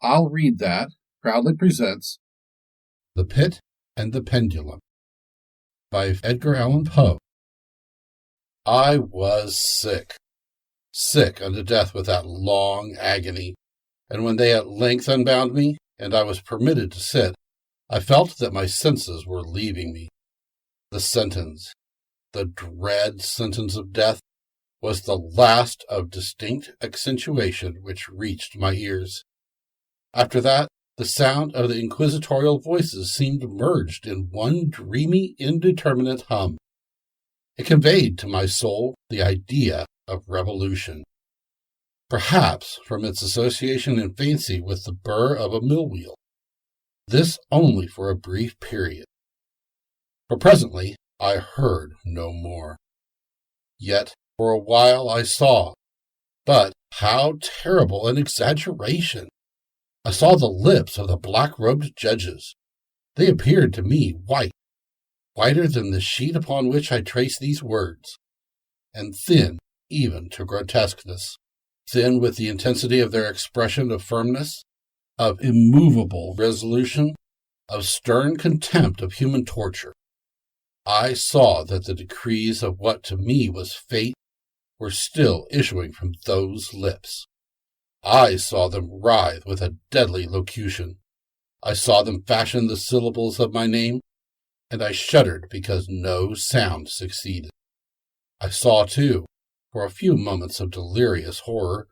I'll Read That proudly presents The Pit and the Pendulum by Edgar Allan Poe. I was sick unto death with that long agony, and when they at length unbound me, and I was permitted to sit, I felt that my senses were leaving me. The sentence, the dread sentence of death, was the last of distinct accentuation which reached my ears. After that, the sound of the inquisitorial voices seemed merged in one dreamy, indeterminate hum. It conveyed to my soul the idea of revolution, perhaps from its association in fancy with the burr of a mill wheel. This only for a brief period. For presently I heard no more. Yet for a while I saw, but how terrible an exaggeration! I saw the lips of the black-robed judges. They appeared to me whiter than the sheet upon which I trace these words, and thin even to grotesqueness, thin with the intensity of their expression of firmness, of immovable resolution, of stern contempt of human torture. I saw that the decrees of what to me was fate were still issuing from those lips. I saw them writhe with a deadly locution. I saw them fashion the syllables of my name, and I shuddered because no sound succeeded. I saw, too, for a few moments of delirious horror,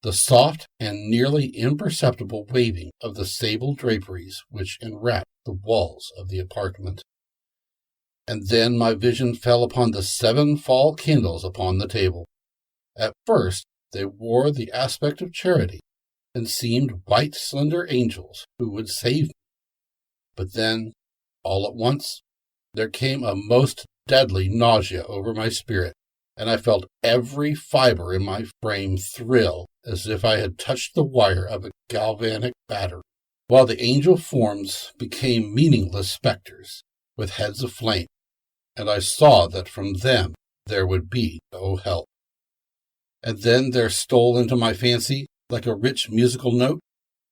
the soft and nearly imperceptible waving of the sable draperies which enwrapped the walls of the apartment. And then my vision fell upon the 7 fall candles upon the table. At first, they wore the aspect of charity, and seemed white, slender angels who would save me. But then, all at once, there came a most deadly nausea over my spirit, and I felt every fiber in my frame thrill as if I had touched the wire of a galvanic battery, while the angel forms became meaningless specters, with heads of flame, and I saw that from them there would be no help. And then there stole into my fancy, like a rich musical note,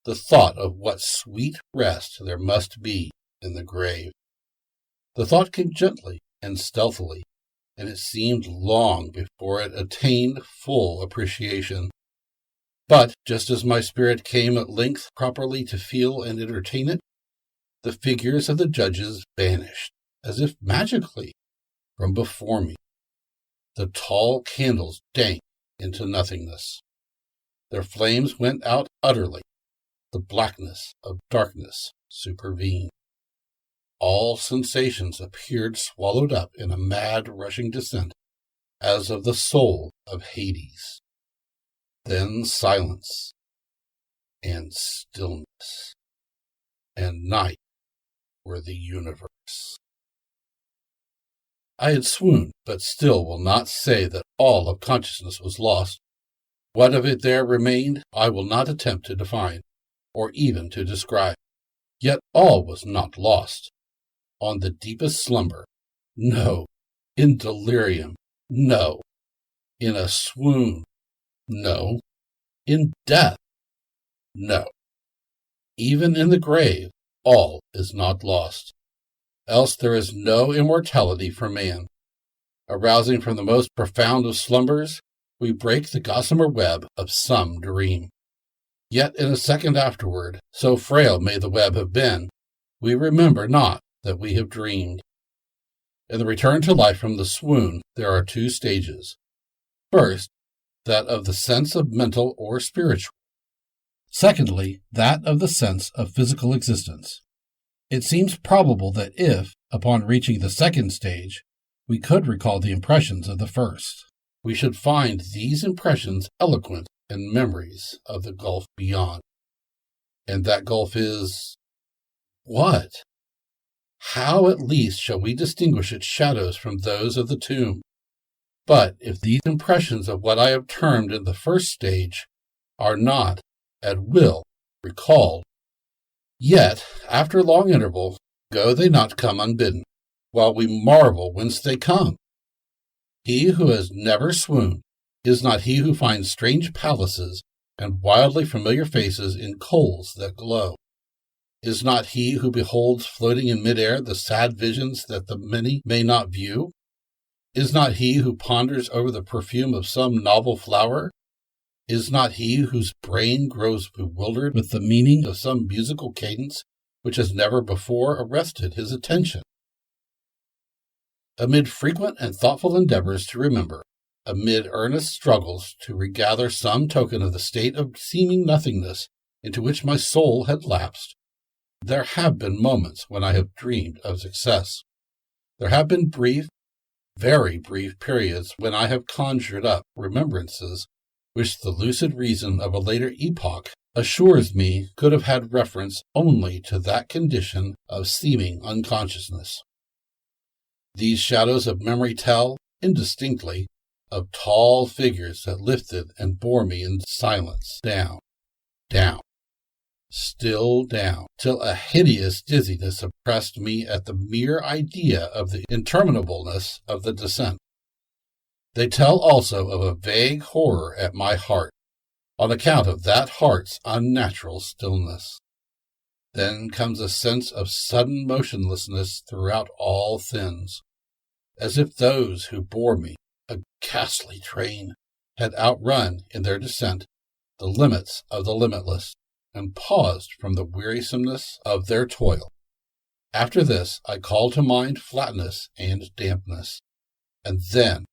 the thought of what sweet rest there must be in the grave. The thought came gently and stealthily, and it seemed long before it attained full appreciation. But just as my spirit came at length properly to feel and entertain it, the figures of the judges vanished, as if magically, from before me. The tall candles dank into nothingness. Their flames went out utterly. The blackness of darkness supervened. All sensations appeared swallowed up in a mad rushing descent, as of the soul of Hades. Then silence, and stillness, and night were the universe. I had swooned, but still will not say that all of consciousness was lost. What of it there remained, I will not attempt to define, or even to describe. Yet all was not lost. On the deepest slumber, no. In delirium, no. In a swoon, no. In death, no. Even in the grave, all is not lost. Else there is no immortality for man. Arousing from the most profound of slumbers, we break the gossamer web of some dream. Yet in a second afterward, so frail may the web have been, we remember not that we have dreamed. In the return to life from the swoon, there are 2 stages. First, that of the sense of mental or spiritual. Secondly, that of the sense of physical existence. It seems probable that if, upon reaching the second stage, we could recall the impressions of the first, we should find these impressions eloquent in memories of the gulf beyond. And that gulf is what? How at least shall we distinguish its shadows from those of the tomb? But if these impressions of what I have termed in the first stage are not, at will, recalled, yet, after long interval, go they not come unbidden, while we marvel whence they come? He who has never swooned, is not he who finds strange palaces and wildly familiar faces in coals that glow. Is not he who beholds floating in midair the sad visions that the many may not view? Is not he who ponders over the perfume of some novel flower? Is not he whose brain grows bewildered with the meaning of some musical cadence which has never before arrested his attention? Amid frequent and thoughtful endeavors to remember, amid earnest struggles to regather some token of the state of seeming nothingness into which my soul had lapsed, there have been moments when I have dreamed of success. There have been brief, very brief periods when I have conjured up remembrances which the lucid reason of a later epoch assures me could have had reference only to that condition of seeming unconsciousness. These shadows of memory tell, indistinctly, of tall figures that lifted and bore me in silence down, down, still down, till a hideous dizziness oppressed me at the mere idea of the interminableness of the descent. They tell also of a vague horror at my heart, on account of that heart's unnatural stillness. Then comes a sense of sudden motionlessness throughout all things, as if those who bore me, a ghastly train, had outrun in their descent the limits of the limitless, and paused from the wearisomeness of their toil. After this I call to mind flatness and dampness, and then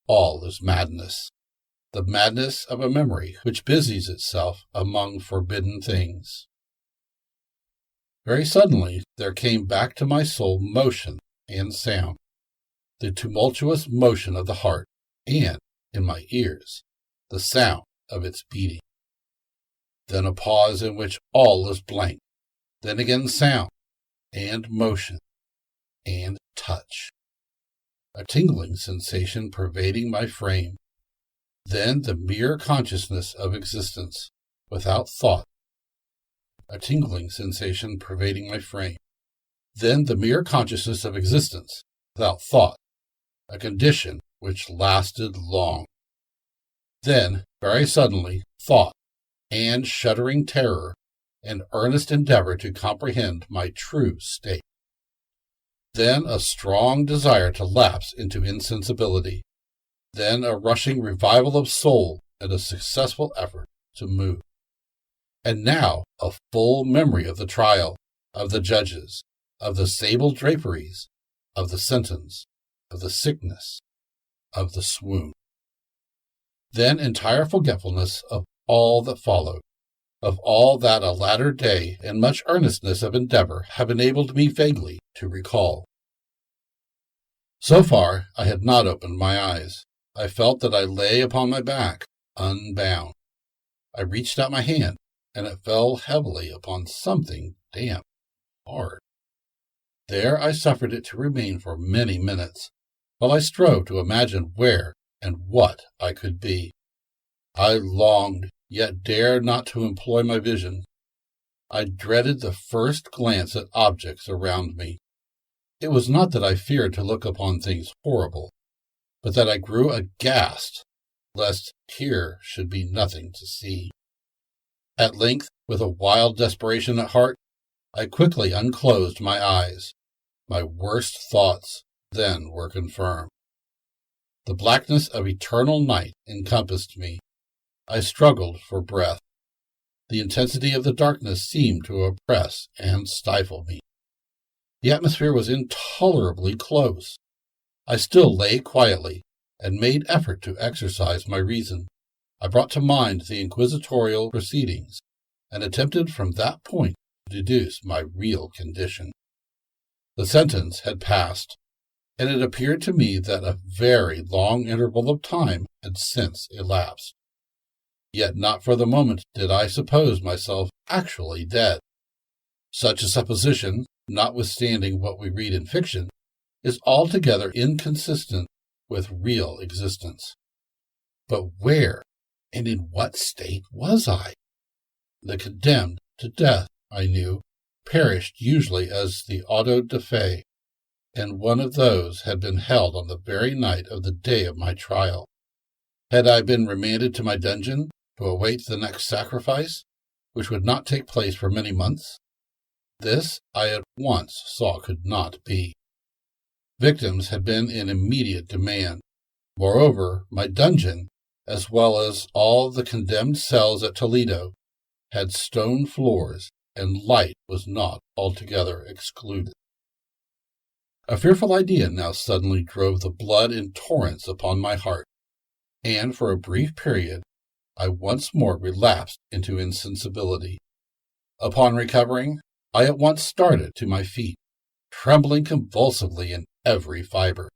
all is madness, the madness of a memory which busies itself among forbidden things. Very suddenly there came back to my soul motion and sound, the tumultuous motion of the heart, and, in my ears, the sound of its beating. Then a pause in which all is blank, then again sound, and motion, and touch. A tingling sensation pervading my frame, then the mere consciousness of existence, without thought. A tingling sensation pervading my frame, then the mere consciousness of existence, without thought, a condition which lasted long. Then, very suddenly, thought, and shuddering terror, and earnest endeavor to comprehend my true state. Then a strong desire to lapse into insensibility, then a rushing revival of soul and a successful effort to move. And now a full memory of the trial, of the judges, of the sable draperies, of the sentence, of the sickness, of the swoon. Then entire forgetfulness of all that followed, of all that a latter day and much earnestness of endeavor have enabled me vaguely to recall. So far I had not opened my eyes. I felt that I lay upon my back, unbound. I reached out my hand, and it fell heavily upon something damp, hard. There I suffered it to remain for many minutes, while I strove to imagine where and what I could be. I longed, yet dared not to employ my vision. I dreaded the first glance at objects around me. It was not that I feared to look upon things horrible, but that I grew aghast, lest here should be nothing to see. At length, with a wild desperation at heart, I quickly unclosed my eyes. My worst thoughts then were confirmed. The blackness of eternal night encompassed me. I struggled for breath. The intensity of the darkness seemed to oppress and stifle me. The atmosphere was intolerably close. I still lay quietly, and made effort to exercise my reason. I brought to mind the inquisitorial proceedings, and attempted from that point to deduce my real condition. The sentence had passed, and it appeared to me that a very long interval of time had since elapsed. Yet not for the moment did I suppose myself actually dead. Such a supposition, notwithstanding what we read in fiction, is altogether inconsistent with real existence. But where and in what state was I? The condemned to death, I knew, perished usually as the auto da fe, and one of those had been held on the very night of the day of my trial. Had I been remanded to my dungeon, to await the next sacrifice, which would not take place for many months? This I at once saw could not be. Victims had been in immediate demand. Moreover, my dungeon, as well as all the condemned cells at Toledo, had stone floors, and light was not altogether excluded. A fearful idea now suddenly drove the blood in torrents upon my heart, and for a brief period I once more relapsed into insensibility. Upon recovering, I at once started to my feet, trembling convulsively in every fiber.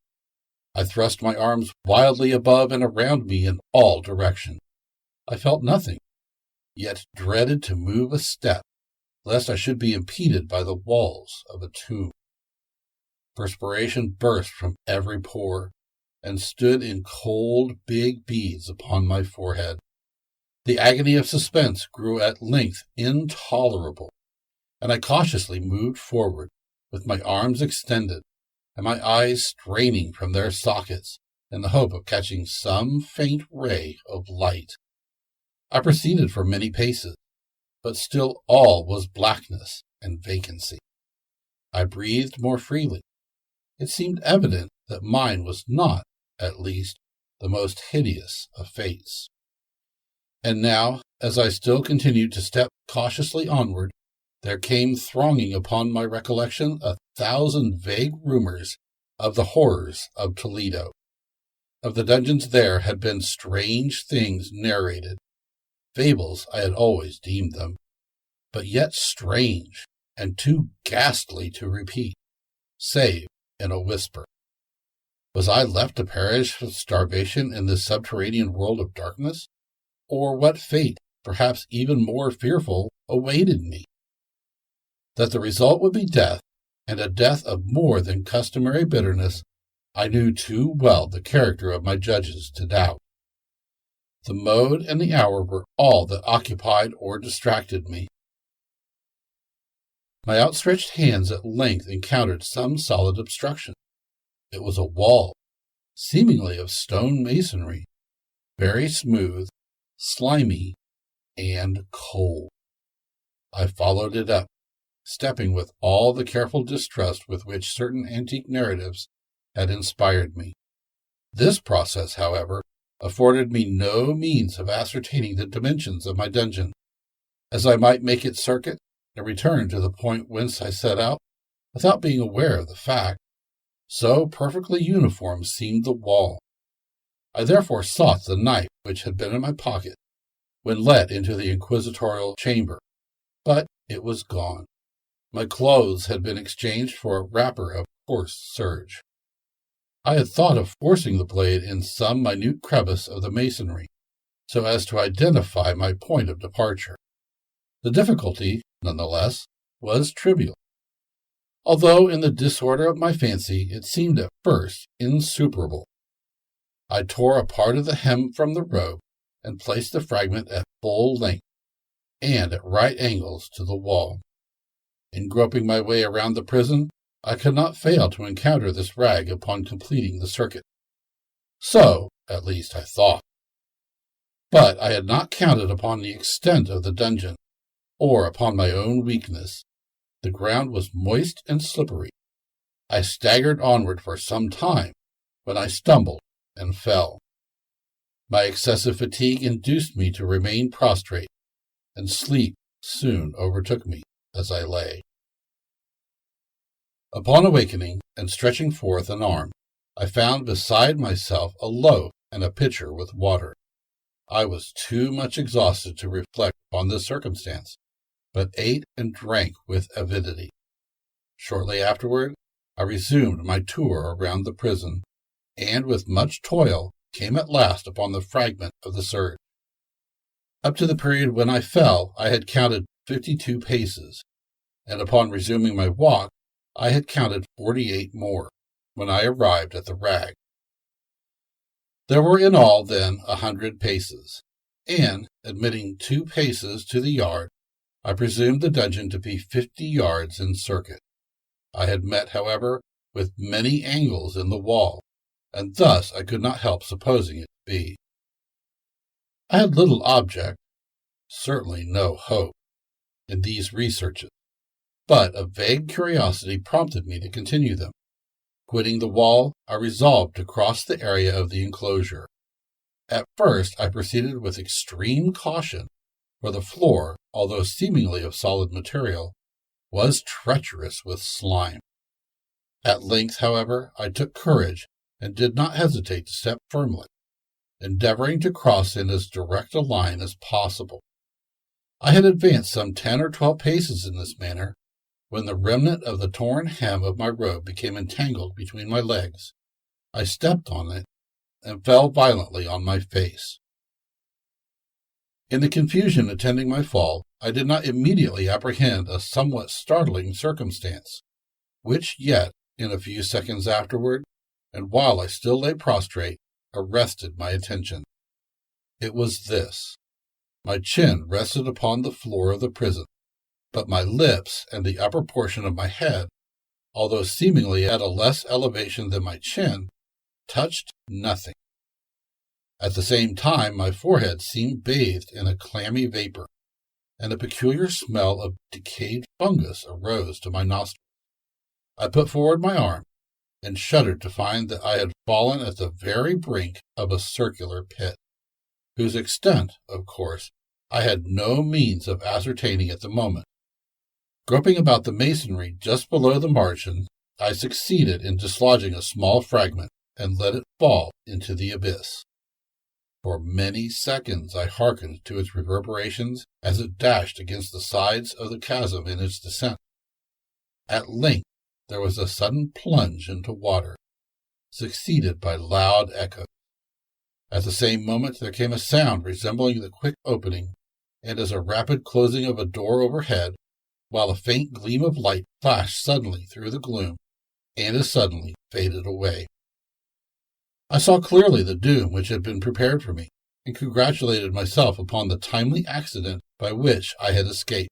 I thrust my arms wildly above and around me in all directions. I felt nothing, yet dreaded to move a step, lest I should be impeded by the walls of a tomb. Perspiration burst from every pore, and stood in cold, big beads upon my forehead. The agony of suspense grew at length intolerable, and I cautiously moved forward, with my arms extended, and my eyes straining from their sockets in the hope of catching some faint ray of light. I proceeded for many paces, but still all was blackness and vacancy. I breathed more freely. It seemed evident that mine was not, at least, the most hideous of fates. And now, as I still continued to step cautiously onward, there came thronging upon my recollection 1,000 vague rumors of the horrors of Toledo. Of the dungeons there had been strange things narrated. Fables I had always deemed them, but yet strange and too ghastly to repeat, save in a whisper. Was I left to perish of starvation in this subterranean world of darkness? Or what fate, perhaps even more fearful, awaited me? That the result would be death, and a death of more than customary bitterness, I knew too well the character of my judges to doubt. The mode and the hour were all that occupied or distracted me. My outstretched hands at length encountered some solid obstruction. It was a wall, seemingly of stone masonry, very smooth, slimy, and cold. I followed it up, stepping with all the careful distrust with which certain antique narratives had inspired me. This process, however, afforded me no means of ascertaining the dimensions of my dungeon, as I might make its circuit and return to the point whence I set out, without being aware of the fact. So perfectly uniform seemed the wall. I therefore sought the knife which had been in my pocket when led into the inquisitorial chamber, but it was gone. My clothes had been exchanged for a wrapper of coarse serge. I had thought of forcing the blade in some minute crevice of the masonry, so as to identify my point of departure. The difficulty, none the less, was trivial, although in the disorder of my fancy it seemed at first insuperable. I tore a part of the hem from the robe and placed the fragment at full length and at right angles to the wall. In groping my way around the prison, I could not fail to encounter this rag upon completing the circuit. So, at least, I thought. But I had not counted upon the extent of the dungeon, or upon my own weakness. The ground was moist and slippery. I staggered onward for some time, when I stumbled and fell. My excessive fatigue induced me to remain prostrate, and sleep soon overtook me as I lay. Upon awakening and stretching forth an arm, I found beside myself a loaf and a pitcher with water. I was too much exhausted to reflect upon this circumstance, but ate and drank with avidity. Shortly afterward, I resumed my tour around the prison, and with much toil came at last upon the fragment of the serge. Up to the period when I fell, I had counted 52 paces, and upon resuming my walk, I had counted 48 more, when I arrived at the rag. There were in all, then, 100 paces, and, admitting 2 paces to the yard, I presumed the dungeon to be 50 yards in circuit. I had met, however, with many angles in the wall, and thus I could not help supposing it to be. I had little object, certainly no hope, in these researches, but a vague curiosity prompted me to continue them. Quitting the wall, I resolved to cross the area of the enclosure. At first, I proceeded with extreme caution, for the floor, although seemingly of solid material, was treacherous with slime. At length, however, I took courage and did not hesitate to step firmly, endeavoring to cross in as direct a line as possible. I had advanced some 10 or 12 paces in this manner, when the remnant of the torn hem of my robe became entangled between my legs. I stepped on it and fell violently on my face. In the confusion attending my fall, I did not immediately apprehend a somewhat startling circumstance, which yet, in a few seconds afterward, and while I still lay prostrate, arrested my attention. It was this. My chin rested upon the floor of the prison, but my lips and the upper portion of my head, although seemingly at a less elevation than my chin, touched nothing. At the same time, my forehead seemed bathed in a clammy vapor, and a peculiar smell of decayed fungus arose to my nostrils. I put forward my arm, and shuddered to find that I had fallen at the very brink of a circular pit, whose extent, of course, I had no means of ascertaining at the moment. Groping about the masonry just below the margin, I succeeded in dislodging a small fragment and let it fall into the abyss. For many seconds I hearkened to its reverberations as it dashed against the sides of the chasm in its descent. At length there was a sudden plunge into water, succeeded by loud echoes. At the same moment there came a sound resembling the quick opening, and as a rapid closing of a door overhead, while a faint gleam of light flashed suddenly through the gloom, and as suddenly faded away. I saw clearly the doom which had been prepared for me, and congratulated myself upon the timely accident by which I had escaped.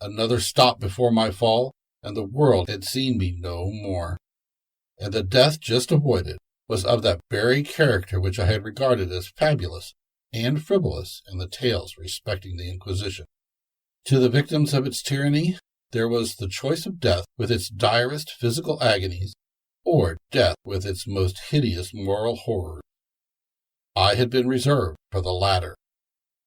Another stop before my fall, and the world had seen me no more. And the death just avoided was of that very character which I had regarded as fabulous and frivolous in the tales respecting the Inquisition. To the victims of its tyranny, there was the choice of death with its direst physical agonies, or death with its most hideous moral horrors. I had been reserved for the latter.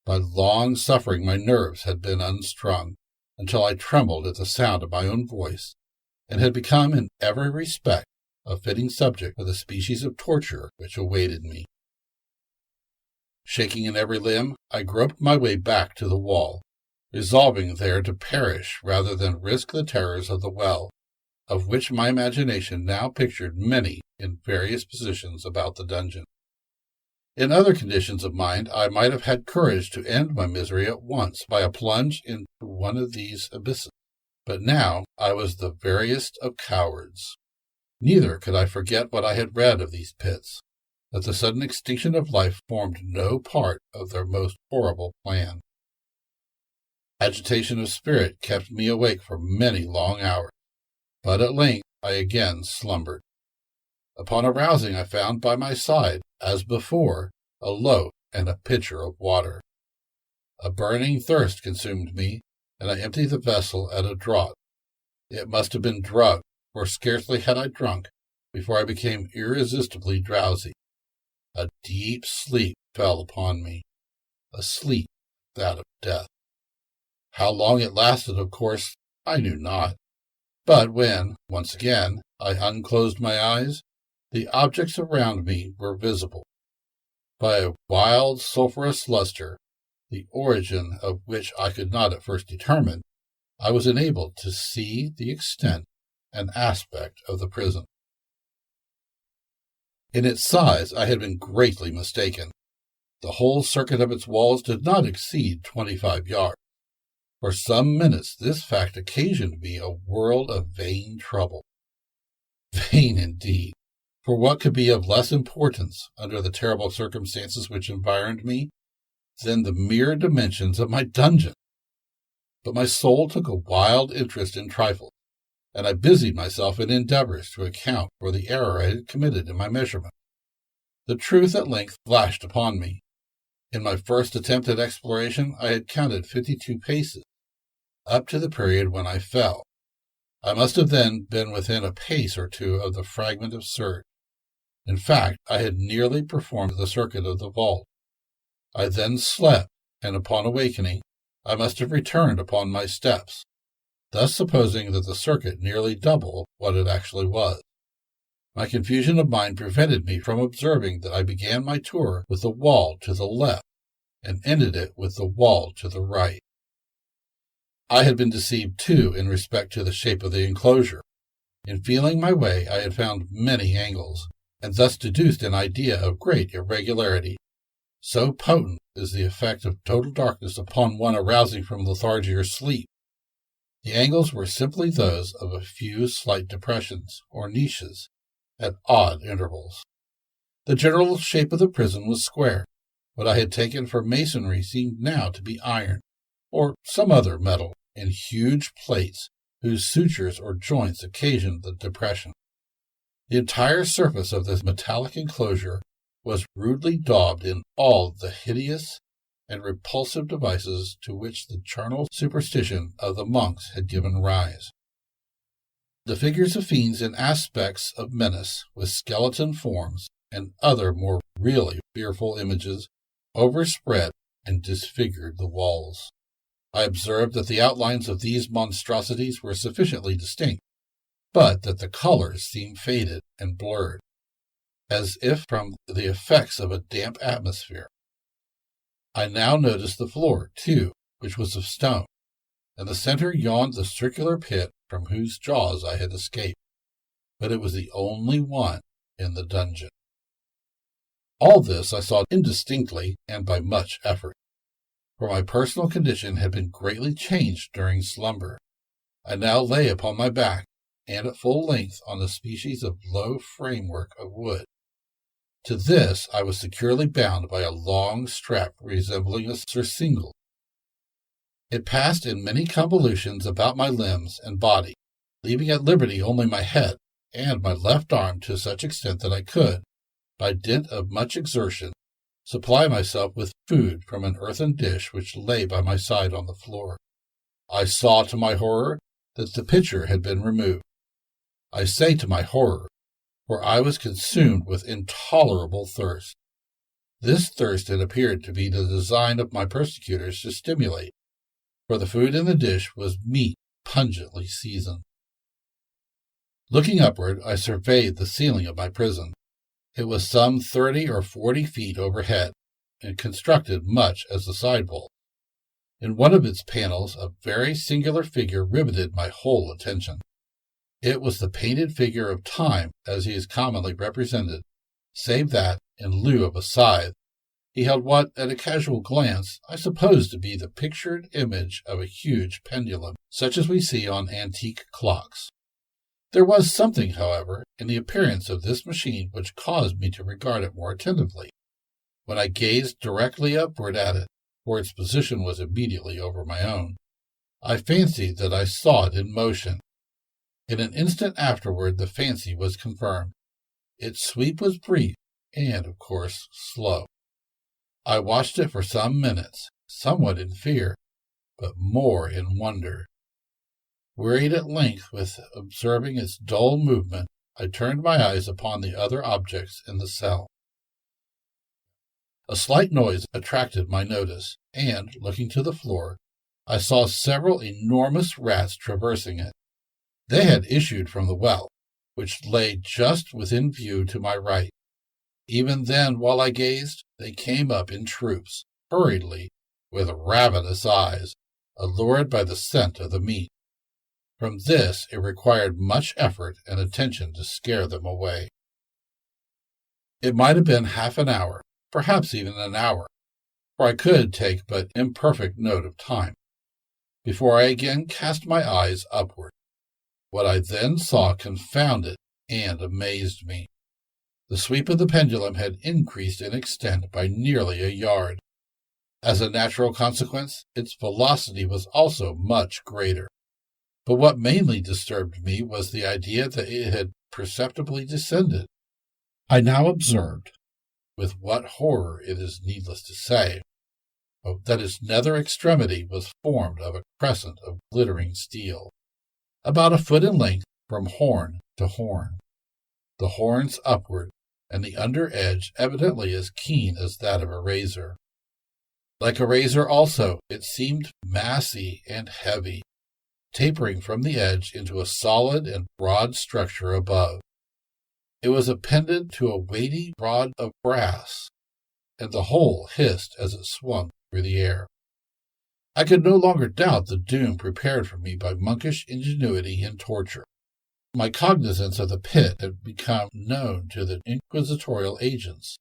By long suffering my nerves had been unstrung, until I trembled at the sound of my own voice, and had become in every respect a fitting subject for the species of torture which awaited me. Shaking in every limb, I groped my way back to the wall, resolving there to perish rather than risk the terrors of the well, of which my imagination now pictured many in various positions about the dungeon. In other conditions of mind, I might have had courage to end my misery at once by a plunge into one of these abysses, but now I was the veriest of cowards. Neither could I forget what I had read of these pits, that the sudden extinction of life formed no part of their most horrible plan. Agitation of spirit kept me awake for many long hours, but at length I again slumbered. Upon arousing, I found by my side, as before, a loaf and a pitcher of water. A burning thirst consumed me, and I emptied the vessel at a draught. It must have been drugged, for scarcely had I drunk before I became irresistibly drowsy. A deep sleep fell upon me, a sleep that of death. How long it lasted, of course, I knew not. But when, once again, I unclosed my eyes, the objects around me were visible. By a wild sulphurous luster, the origin of which I could not at first determine, I was enabled to see the extent and aspect of the prison. In its size I had been greatly mistaken. The whole circuit of its walls did not exceed 25 yards. For some minutes this fact occasioned me a world of vain trouble. Vain indeed, for what could be of less importance, under the terrible circumstances which environed me, than the mere dimensions of my dungeon? But my soul took a wild interest in trifles, and I busied myself in endeavors to account for the error I had committed in my measurement. The truth at length flashed upon me. In my first attempt at exploration, I had counted 52 paces, up to the period when I fell. I must have then been within a pace or two of the fragment of serge. In fact, I had nearly performed the circuit of the vault. I then slept, and upon awakening, I must have returned upon my steps, thus supposing that the circuit nearly doubled what it actually was. My confusion of mind prevented me from observing that I began my tour with the wall to the left and ended it with the wall to the right. I had been deceived, too, in respect to the shape of the enclosure. In feeling my way, I had found many angles, and thus deduced an idea of great irregularity. So potent is the effect of total darkness upon one arousing from lethargy or sleep. The angles were simply those of a few slight depressions, or niches, at odd intervals. The general shape of the prison was square. What I had taken for masonry seemed now to be iron, or some other metal, in huge plates whose sutures or joints occasioned the depression. The entire surface of this metallic enclosure was rudely daubed in all the hideous and repulsive devices to which the charnel superstition of the monks had given rise. The figures of fiends in aspects of menace, with skeleton forms and other more really fearful images, overspread and disfigured the walls. I observed that the outlines of these monstrosities were sufficiently distinct, but that the colors seemed faded and blurred, as if from the effects of a damp atmosphere. I now noticed the floor, too, which was of stone, and the center yawned the circular pit from whose jaws I had escaped, but it was the only one in the dungeon. All this I saw indistinctly and by much effort, for my personal condition had been greatly changed during slumber. I now lay upon my back, and at full length on a species of low framework of wood. To this I was securely bound by a long strap resembling a surcingle. It passed in many convolutions about my limbs and body, leaving at liberty only my head and my left arm to such extent that I could, by dint of much exertion, supply myself with food from an earthen dish which lay by my side on the floor. I saw to my horror that the pitcher had been removed. I say to my horror, for I was consumed with intolerable thirst. This thirst it appeared to be the design of my persecutors to stimulate, for the food in the dish was meat pungently seasoned. Looking upward, I surveyed the ceiling of my prison. It was some 30 or 40 feet overhead, and constructed much as the sidewall. In one of its panels, a very singular figure riveted my whole attention. It was the painted figure of Time, as he is commonly represented, save that, in lieu of a scythe, he held what, at a casual glance, I supposed to be the pictured image of a huge pendulum, such as we see on antique clocks. There was something, however, in the appearance of this machine which caused me to regard it more attentively. When I gazed directly upward at it, for its position was immediately over my own, I fancied that I saw it in motion. In an instant afterward the fancy was confirmed. Its sweep was brief and, of course, slow. I watched it for some minutes, somewhat in fear, but more in wonder. Wearied at length with observing its dull movement, I turned my eyes upon the other objects in the cell. A slight noise attracted my notice, and, looking to the floor, I saw several enormous rats traversing it. They had issued from the well, which lay just within view to my right. Even then, while I gazed, they came up in troops, hurriedly, with ravenous eyes, allured by the scent of the meat. From this it required much effort and attention to scare them away. It might have been half an hour, perhaps even an hour, for I could take but imperfect note of time, before I again cast my eyes upward. What I then saw confounded and amazed me. The sweep of the pendulum had increased in extent by nearly a yard. As a natural consequence, its velocity was also much greater. But what mainly disturbed me was the idea that it had perceptibly descended. I now observed with what horror it is needless to say, that its nether extremity was formed of a crescent of glittering steel, about a foot in length from horn to horn, the horns upward, and the under edge evidently as keen as that of a razor. Like a razor also, it seemed massy and heavy, tapering from the edge into a solid and broad structure above. It was appended to a weighty rod of brass, and the whole hissed as it swung through the air. I could no longer doubt the doom prepared for me by monkish ingenuity in torture. My cognizance of the pit had become known to the inquisitorial agents,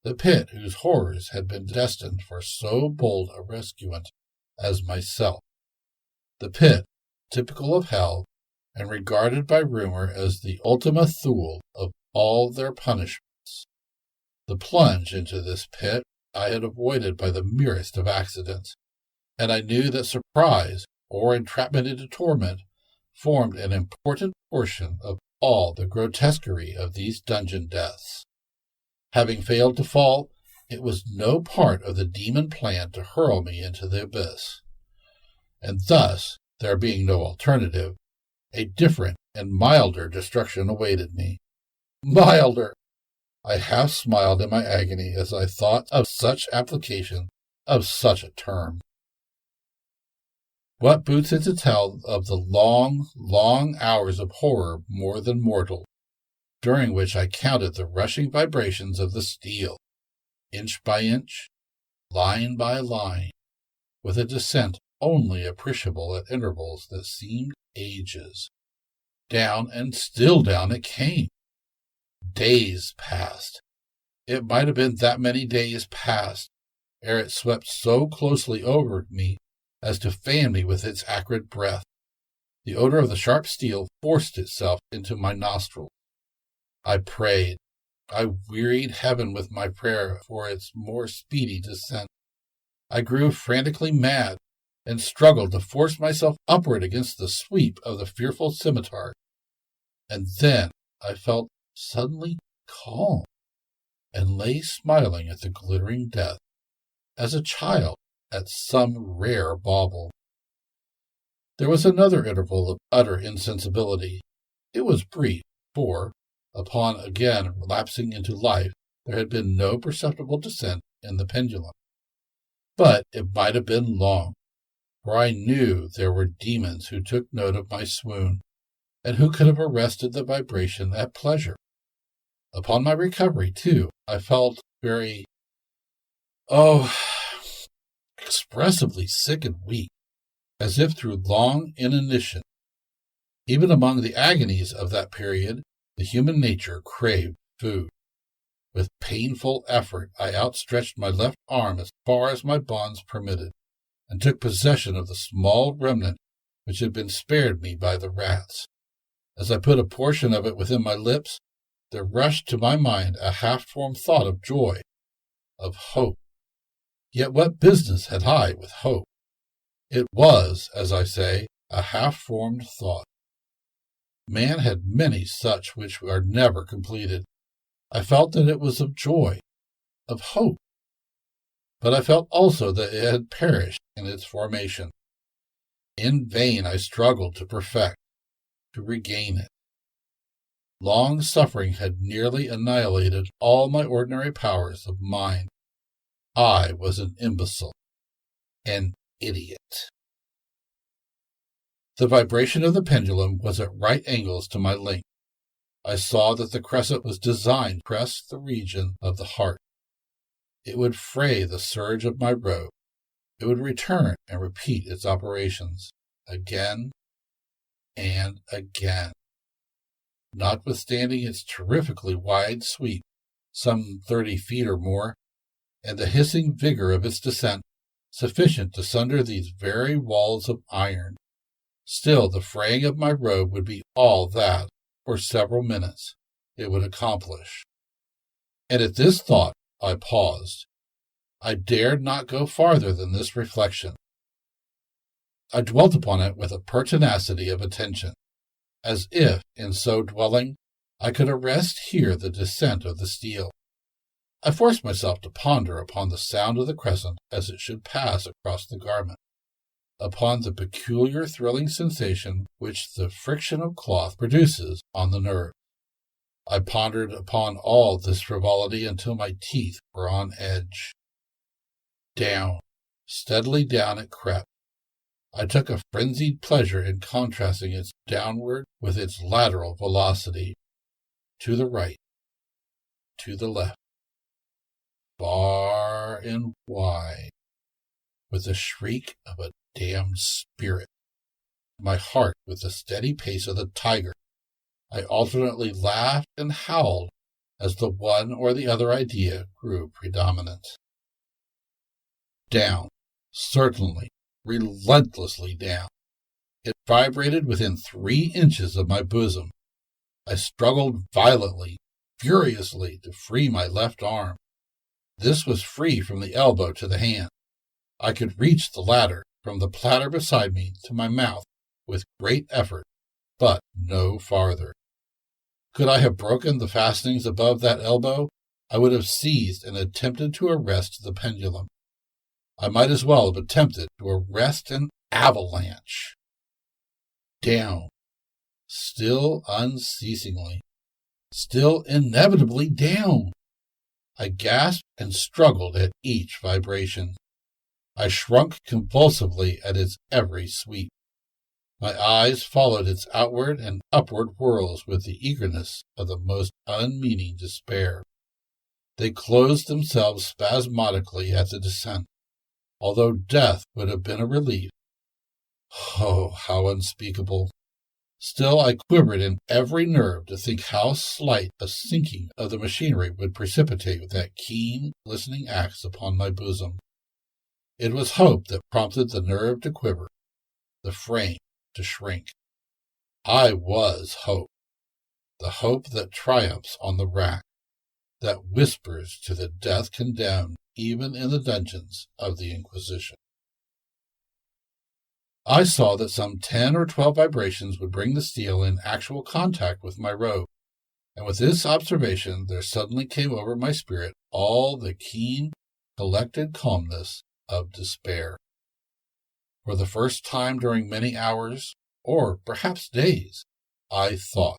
the pit whose horrors had been destined for so bold a rescuant as myself, the pit typical of hell and regarded by rumor as the ultima thule of all their punishments. The plunge into this pit I had avoided by the merest of accidents, and I knew that surprise or entrapment into torment formed an important portion of all the grotesquerie of these dungeon deaths. Having failed to fall, it was no part of the demon plan to hurl me into the abyss. And thus, there being no alternative, a different and milder destruction awaited me. Milder! I half smiled in my agony as I thought of such application of such a term. What boots it to tell of the long, long hours of horror more than mortal, during which I counted the rushing vibrations of the steel, inch by inch, line by line, with a descent only appreciable at intervals that seemed ages. Down and still down it came. Days passed. It might have been that many days passed ere it swept so closely over me as to fan me with its acrid breath. The odor of the sharp steel forced itself into my nostrils. I prayed. I wearied heaven with my prayer for its more speedy descent. I grew frantically mad, and struggled to force myself upward against the sweep of the fearful scimitar. And then I felt suddenly calm, and lay smiling at the glittering death, as a child at some rare bauble. There was another interval of utter insensibility. It was brief, for, upon again relapsing into life, there had been no perceptible descent in the pendulum. But it might have been long, for I knew there were demons who took note of my swoon, and who could have arrested the vibration at pleasure. Upon my recovery, too, I felt very, expressively sick and weak, as if through long inanition. Even among the agonies of that period, the human nature craved food. With painful effort, I outstretched my left arm as far as my bonds permitted, and took possession of the small remnant which had been spared me by the rats. As I put a portion of it within my lips, there rushed to my mind a half-formed thought of joy, of hope. Yet what business had I with hope? It was, as I say, a half-formed thought. Man had many such which are never completed. I felt that it was of joy, of hope. But I felt also that it had perished in its formation. In vain I struggled to perfect, to regain it. Long suffering had nearly annihilated all my ordinary powers of mind. I was an imbecile, an idiot. The vibration of the pendulum was at right angles to my length. I saw that the crescent was designed to press the region of the heart. It would fray the serge of my robe. It would return and repeat its operations, again and again. Notwithstanding its terrifically wide sweep, some 30 feet or more, and the hissing vigor of its descent, sufficient to sunder these very walls of iron, still the fraying of my robe would be all that, for several minutes, it would accomplish. And at this thought I paused. I dared not go farther than this reflection. I dwelt upon it with a pertinacity of attention, as if, in so dwelling, I could arrest here the descent of the steel. I forced myself to ponder upon the sound of the crescent as it should pass across the garment, upon the peculiar thrilling sensation which the friction of cloth produces on the nerve. I pondered upon all this frivolity until my teeth were on edge. Down, steadily down it crept. I took a frenzied pleasure in contrasting its downward with its lateral velocity, to the right, to the left, far and wide, with the shriek of a damned spirit. My heart with the steady pace of the tiger, I alternately laughed and howled as the one or the other idea grew predominant. Down, certainly, relentlessly down. It vibrated within 3 inches of my bosom. I struggled violently, furiously, to free my left arm. This was free from the elbow to the hand. I could reach the latter from the platter beside me to my mouth with great effort, but no farther. Could I have broken the fastenings above that elbow, I would have seized and attempted to arrest the pendulum. I might as well have attempted to arrest an avalanche. Down, still unceasingly, still inevitably down. I gasped and struggled at each vibration. I shrunk convulsively at its every sweep. My eyes followed its outward and upward whirls with the eagerness of the most unmeaning despair. They closed themselves spasmodically at the descent, although death would have been a relief. Oh, how unspeakable! Still I quivered in every nerve to think how slight a sinking of the machinery would precipitate that keen, listening axe upon my bosom. It was hope that prompted the nerve to quiver, the frame to shrink. I was hope, the hope that triumphs on the rack, that whispers to the death condemned even in the dungeons of the Inquisition. I saw that some 10 or 12 vibrations would bring the steel in actual contact with my robe, and with this observation there suddenly came over my spirit all the keen, collected calmness of despair. For the first time during many hours, or perhaps days, I thought.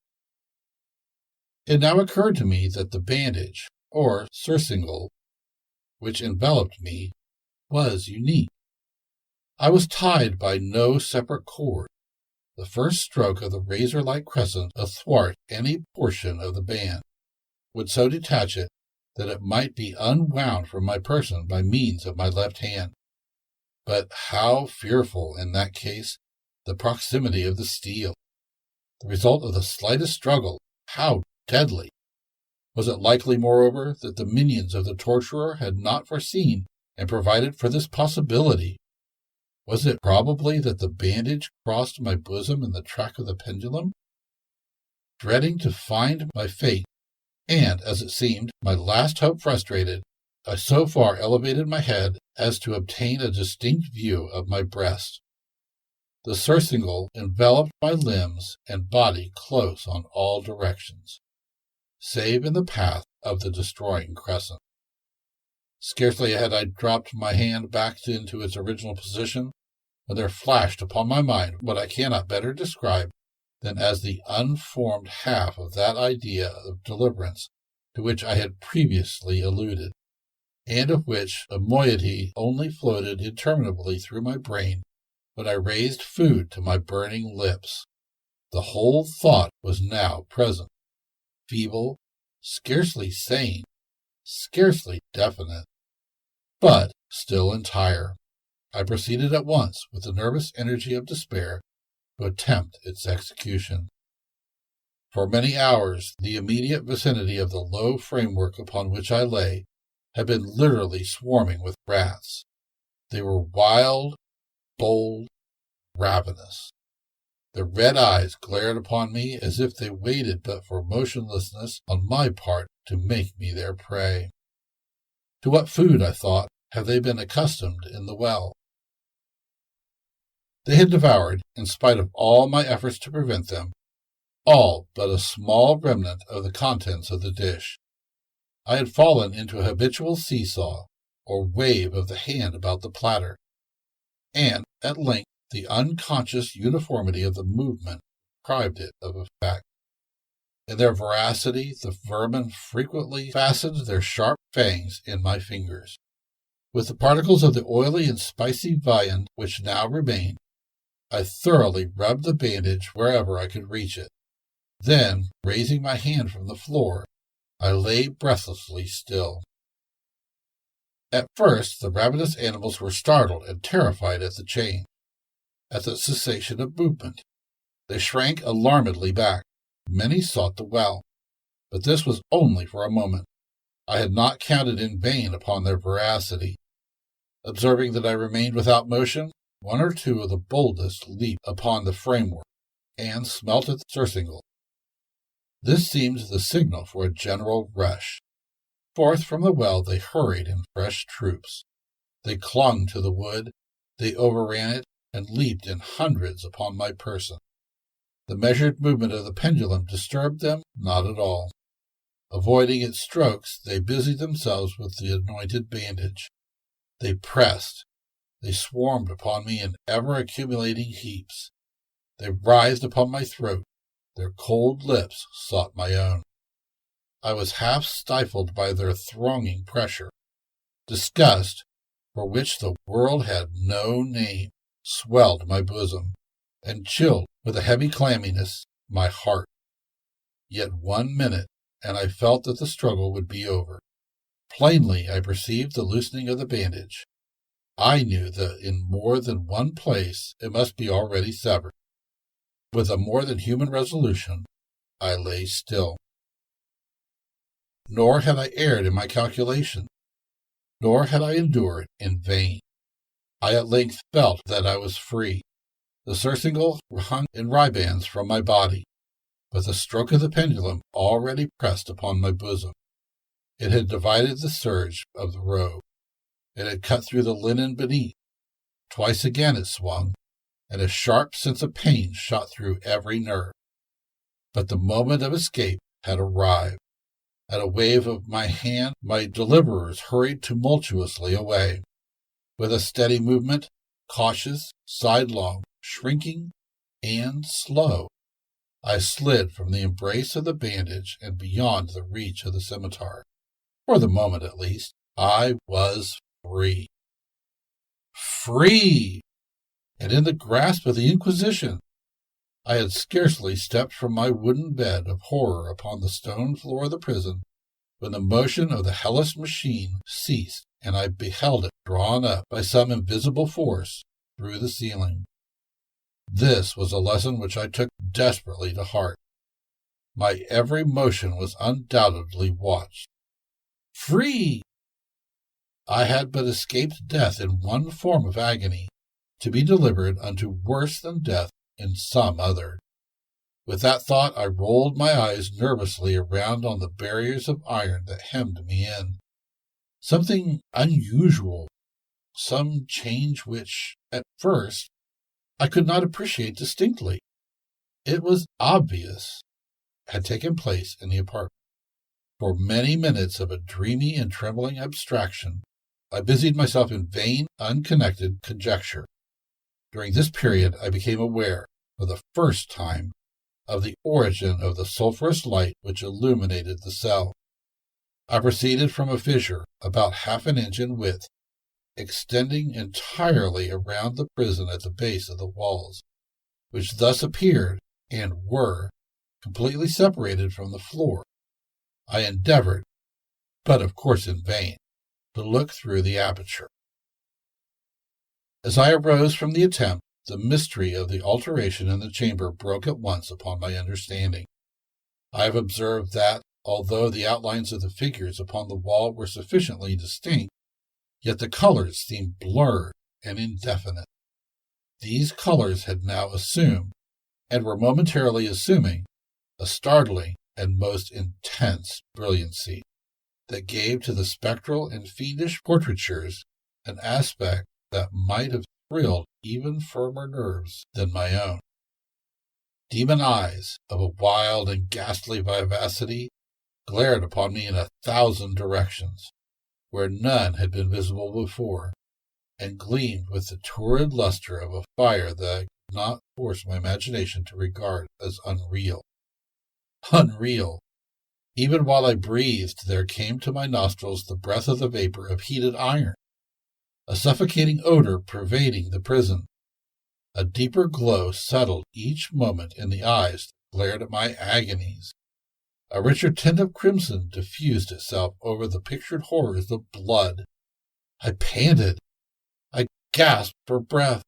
It now occurred to me that the bandage, or surcingle, which enveloped me, was unique. I was tied by no separate cord. The first stroke of the razor-like crescent athwart any portion of the band would so detach it that it might be unwound from my person by means of my left hand. But how fearful, in that case, the proximity of the steel! The result of the slightest struggle, how deadly! Was it likely, moreover, that the minions of the torturer had not foreseen and provided for this possibility? Was it probably that the bandage crossed my bosom in the track of the pendulum? Dreading to find my fate, and, as it seemed, my last hope frustrated, I so far elevated my head as to obtain a distinct view of my breast. The surcingle enveloped my limbs and body close on all directions, save in the path of the destroying crescent. Scarcely had I dropped my hand back into its original position when there flashed upon my mind what I cannot better describe than as the unformed half of that idea of deliverance to which I had previously alluded, and of which a moiety only floated interminably through my brain when I raised food to my burning lips. The whole thought was now present, feeble, scarcely sane, scarcely definite, but still entire. I proceeded at once, with the nervous energy of despair, to attempt its execution. For many hours the immediate vicinity of the low framework upon which I lay had been literally swarming with rats. They were wild, bold, ravenous. Their red eyes glared upon me as if they waited but for motionlessness on my part to make me their prey. To what food, I thought, have they been accustomed in the well? They had devoured, in spite of all my efforts to prevent them, all but a small remnant of the contents of the dish. I had fallen into a habitual seesaw, or wave of the hand about the platter, and, at length, the unconscious uniformity of the movement deprived it of effect. In their voracity, the vermin frequently fastened their sharp fangs in my fingers. With the particles of the oily and spicy viand which now remained, I thoroughly rubbed the bandage wherever I could reach it. Then, raising my hand from the floor, I lay breathlessly still. At first, the ravenous animals were startled and terrified at the change, at the cessation of movement. They shrank alarmedly back. Many sought the well, but this was only for a moment. I had not counted in vain upon their voracity. Observing that I remained without motion, one or two of the boldest leaped upon the framework and smelt at the surcingle. This seemed the signal for a general rush. Forth from the well they hurried in fresh troops. They clung to the wood, they overran it, and leaped in hundreds upon my person. The measured movement of the pendulum disturbed them not at all. Avoiding its strokes, they busied themselves with the anointed bandage. They pressed. They swarmed upon me in ever-accumulating heaps. They writhed upon my throat. Their cold lips sought my own. I was half stifled by their thronging pressure. Disgust, for which the world had no name, swelled my bosom, and chilled with a heavy clamminess my heart. Yet 1 minute, and I felt that the struggle would be over. Plainly I perceived the loosening of the bandage. I knew that in more than one place it must be already severed. With a more than human resolution, I lay still. Nor had I erred in my calculation, nor had I endured in vain. I at length felt that I was free. The surcingle hung in ribands from my body, but the stroke of the pendulum already pressed upon my bosom. It had divided the serge of the robe. It had cut through the linen beneath. Twice again it swung, and a sharp sense of pain shot through every nerve. But the moment of escape had arrived. At a wave of my hand, my deliverers hurried tumultuously away. With a steady movement, cautious, sidelong, shrinking, and slow, I slid from the embrace of the bandage and beyond the reach of the scimitar. For the moment, at least, I was free. Free! And in the grasp of the Inquisition. I had scarcely stepped from my wooden bed of horror upon the stone floor of the prison when the motion of the hellish machine ceased, and I beheld it drawn up by some invisible force through the ceiling. This was a lesson which I took desperately to heart. My every motion was undoubtedly watched. Free! I had but escaped death in one form of agony, to be delivered unto worse than death in some other. With that thought I rolled my eyes nervously around on the barriers of iron that hemmed me in. Something unusual, some change which, at first, I could not appreciate distinctly. It was obvious, had taken place in the apartment. For many minutes of a dreamy and trembling abstraction, I busied myself in vain, unconnected conjecture. During this period I became aware, for the first time, of the origin of the sulphurous light which illuminated the cell. I proceeded from a fissure about half an inch in width, extending entirely around the prison at the base of the walls, which thus appeared, and were, completely separated from the floor. I endeavored, but of course in vain, to look through the aperture. As I arose from the attempt, the mystery of the alteration in the chamber broke at once upon my understanding. I have observed that, although the outlines of the figures upon the wall were sufficiently distinct, yet the colors seemed blurred and indefinite. These colors had now assumed, and were momentarily assuming, a startling and most intense brilliancy that gave to the spectral and fiendish portraitures an aspect that might have thrilled even firmer nerves than my own. Demon eyes of a wild and ghastly vivacity glared upon me in 1,000 directions, where none had been visible before, and gleamed with the torrid luster of a fire that I could not force my imagination to regard as unreal. Unreal! Even while I breathed, there came to my nostrils the breath of the vapor of heated iron, a suffocating odor pervading the prison. A deeper glow settled each moment in the eyes that glared at my agonies. A richer tint of crimson diffused itself over the pictured horrors of blood. I panted. I gasped for breath.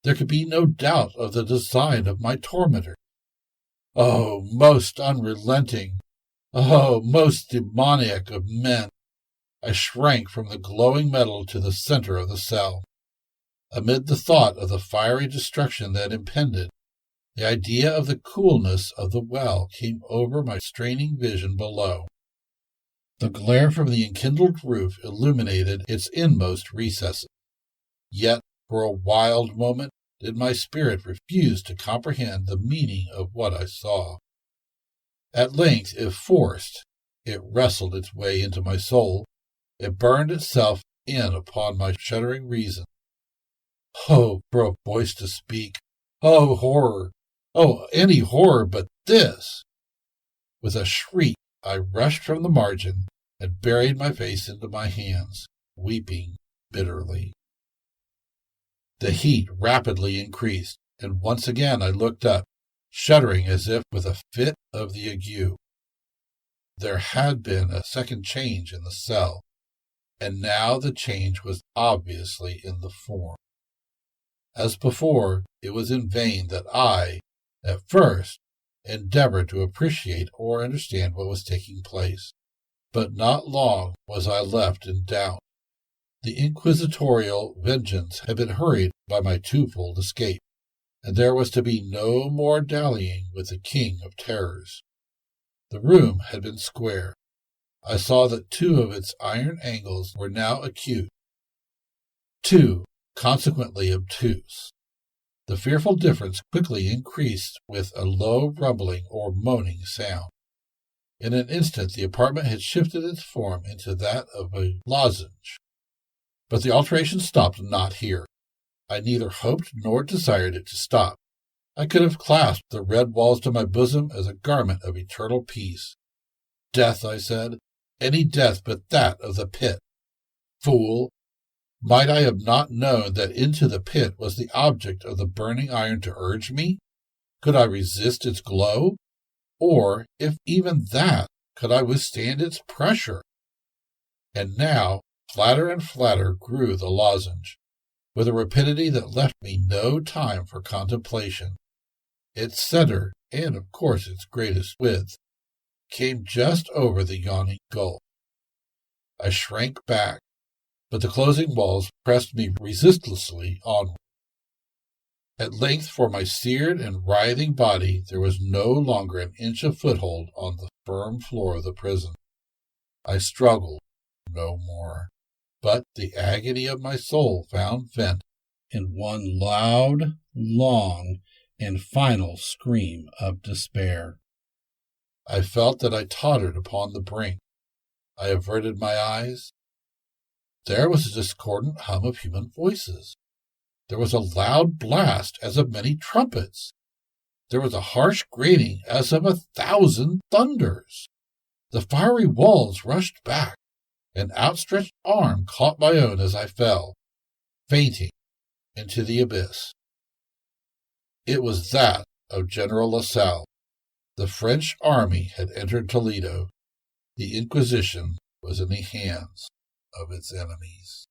There could be no doubt of the design of my tormentor. Oh, most unrelenting! Oh, most demoniac of men! I shrank from the glowing metal to the center of the cell. Amid the thought of the fiery destruction that impended, the idea of the coolness of the well came over my straining vision below. The glare from the enkindled roof illuminated its inmost recesses. Yet, for a wild moment, did my spirit refuse to comprehend the meaning of what I saw. At length, if forced, it wrestled its way into my soul. It burned itself in upon my shuddering reason. Oh, for a voice to speak! Oh, horror! Oh, any horror but this! With a shriek, I rushed from the margin and buried my face into my hands, weeping bitterly. The heat rapidly increased, and once again I looked up, shuddering as if with a fit of the ague. There had been a second change in the cell, and now the change was obviously in the form. As before, it was in vain that I, at first, endeavored to appreciate or understand what was taking place. But not long was I left in doubt. The inquisitorial vengeance had been hurried by my twofold escape, and there was to be no more dallying with the king of terrors. The room had been square. I saw that 2 of its iron angles were now acute, 2 consequently obtuse. The fearful difference quickly increased with a low rumbling or moaning sound. In an instant the apartment had shifted its form into that of a lozenge. But the alteration stopped not here. I neither hoped nor desired it to stop. I could have clasped the red walls to my bosom as a garment of eternal peace. Death, I said, any death but that of the pit. Fool! Might I have not known that into the pit was the object of the burning iron to urge me? Could I resist its glow? Or, if even that, could I withstand its pressure? And now, flatter and flatter grew the lozenge, with a rapidity that left me no time for contemplation. Its center, and of course its greatest width, came just over the yawning gulf. I shrank back, but the closing walls pressed me resistlessly onward. At length, for my seared and writhing body, there was no longer an inch of foothold on the firm floor of the prison. I struggled no more, but the agony of my soul found vent in one loud, long, and final scream of despair. I felt that I tottered upon the brink. I averted my eyes. There was a discordant hum of human voices. There was a loud blast as of many trumpets. There was a harsh grating as of 1,000 thunders. The fiery walls rushed back. An outstretched arm caught my own as I fell, fainting, into the abyss. It was that of General Lassalle. The French army had entered Toledo. The Inquisition was in the hands of its enemies.